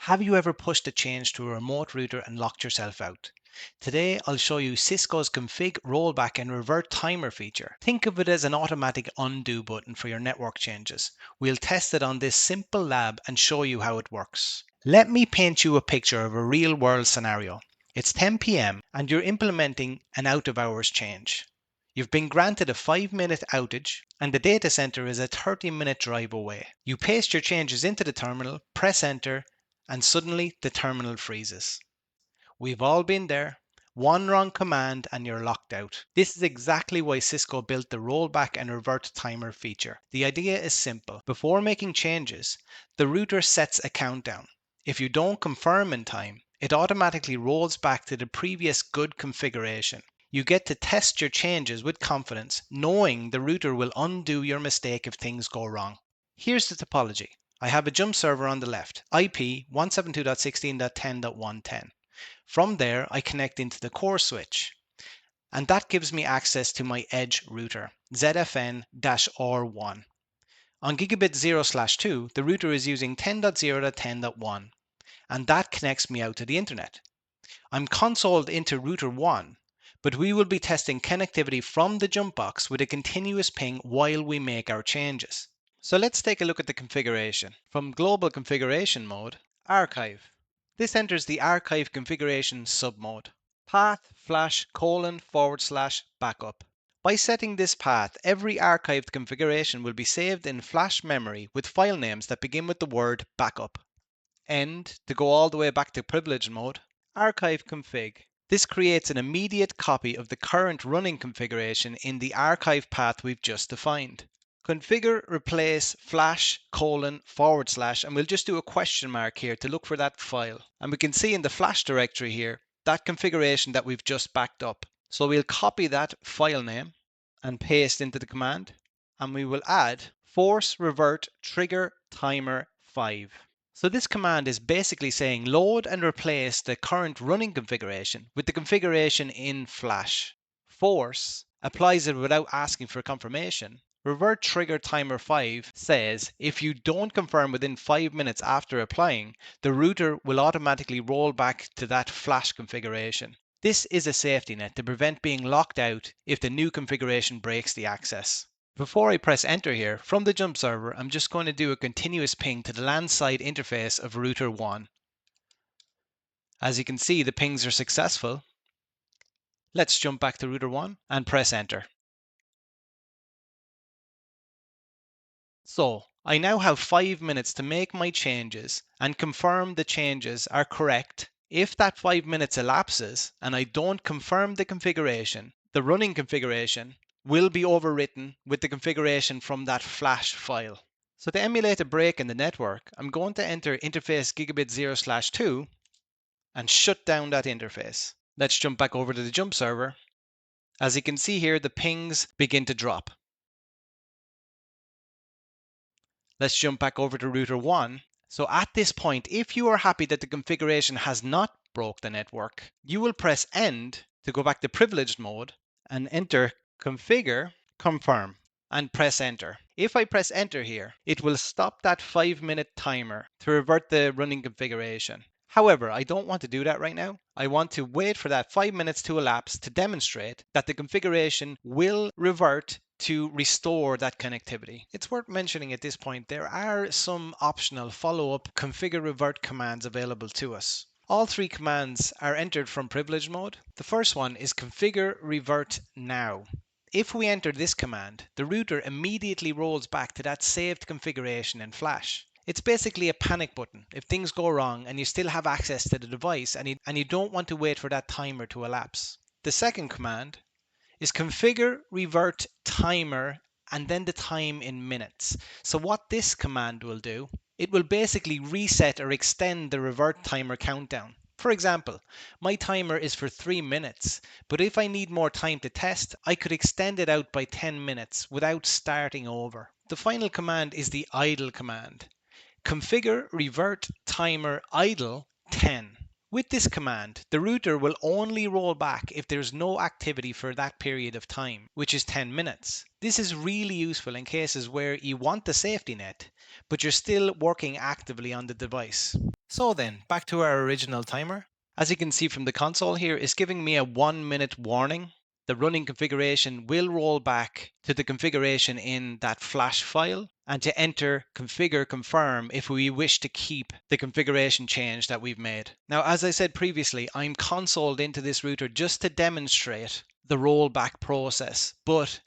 Have you ever pushed a change to a remote router and locked yourself out? Today I'll show you Cisco's config, rollback and revert timer feature. Think of it as an automatic undo button for your network changes. We'll test it on this simple lab and show you how it works. Let me paint you a picture of a real world scenario. It's 10 p.m. and you're implementing an out of hours change. You've been granted a 5-minute outage and the data center is a 30-minute drive away. You paste your changes into the terminal, press enter, and suddenly the terminal freezes. We've all been there. One wrong command and you're locked out. This is exactly why Cisco built the rollback and revert timer feature. The idea is simple. Before making changes, the router sets a countdown. If you don't confirm in time, it automatically rolls back to the previous good configuration. You get to test your changes with confidence, knowing the router will undo your mistake if things go wrong. Here's the topology. I have a jump server on the left, IP 172.16.10.110. From there, I connect into the core switch, and that gives me access to my edge router, ZFN-R1. On gigabit 0/2, the router is using 10.0.10.1, and that connects me out to the internet. I'm consoled into router 1, but we will be testing connectivity from the jump box with a continuous ping while we make our changes. So let's take a look at the configuration. From global configuration mode, archive. This enters the archive configuration submode. Path // backup. By setting this path, every archived configuration will be saved in flash memory with file names that begin with the word backup. End to go all the way back to privileged mode. Archive config. This creates an immediate copy of the current running configuration in the archive path we've just defined. Configure replace // and we'll just do a question mark here to look for that file. And we can see in the flash directory here that configuration that we've just backed up. So we'll copy that file name and paste into the command, and we will add force revert trigger timer 5. So this command is basically saying load and replace the current running configuration with the configuration in flash. Force applies it without asking for confirmation. Revert trigger timer 5 says if you don't confirm within 5 minutes after applying, the router will automatically roll back to that flash configuration. This is a safety net to prevent being locked out if the new configuration breaks the access. Before I press enter here, from the jump server, I'm just going to do a continuous ping to the LAN side interface of router 1. As you can see, the pings are successful. Let's jump back to router 1 and press enter. So I now have 5 minutes to make my changes and confirm the changes are correct. If that 5 minutes elapses and I don't confirm the configuration, the running configuration will be overwritten with the configuration from that flash file. So to emulate a break in the network, I'm going to enter interface gigabit 0/2 and shut down that interface. Let's jump back over to the jump server. As you can see here, the pings begin to drop. Let's jump back over to router 1. So at this point, if you are happy that the configuration has not broke the network, you will press end to go back to privileged mode and enter configure confirm and press enter. If I press enter here, it will stop that 5-minute timer to revert the running configuration. However, I don't want to do that right now. I want to wait for that 5 minutes to elapse to demonstrate that the configuration will revert to restore that connectivity. It's worth mentioning at this point, there are some optional follow-up configure revert commands available to us. All 3 commands are entered from privilege mode. The first one is configure revert now. If we enter this command, the router immediately rolls back to that saved configuration in flash. It's basically a panic button if things go wrong and you still have access to the device and you don't want to wait for that timer to elapse. The second command is configure revert timer and then the time in minutes. So what this command will do, it will basically reset or extend the revert timer countdown. For example, my timer is for 3 minutes, but if I need more time to test, I could extend it out by 10 minutes without starting over. The final command is the idle command. Configure revert timer idle 10. With this command, the router will only roll back if there's no activity for that period of time, which is 10 minutes. This is really useful in cases where you want the safety net, but you're still working actively on the device. So then, back to our original timer. As you can see from the console here, it's giving me a 1-minute warning. The running configuration will roll back to the configuration in that flash file and to enter configure confirm if we wish to keep the configuration change that we've made. Now, as I said previously, I'm consoled into this router just to demonstrate the rollback process, but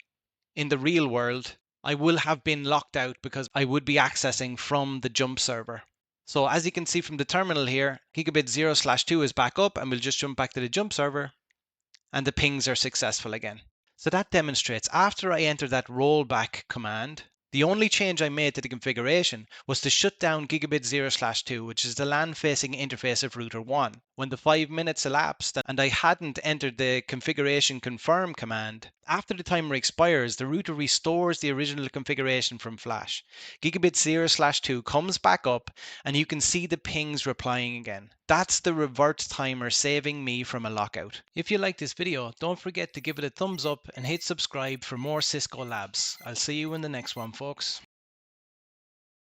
in the real world, I will have been locked out because I would be accessing from the jump server. So as you can see from the terminal here, gigabit 0/2 is back up, and we'll just jump back to the jump server and the pings are successful again. So that demonstrates after I enter that rollback command, the only change I made to the configuration was to shut down gigabit 0/2, which is the LAN facing interface of router 1. When the 5 minutes elapsed and I hadn't entered the configuration confirm command, after the timer expires, the router restores the original configuration from flash. Gigabit 0/2 comes back up and you can see the pings replying again. That's the revert timer saving me from a lockout. If you like this video, don't forget to give it a thumbs up and hit subscribe for more Cisco Labs. I'll see you in the next one, folks.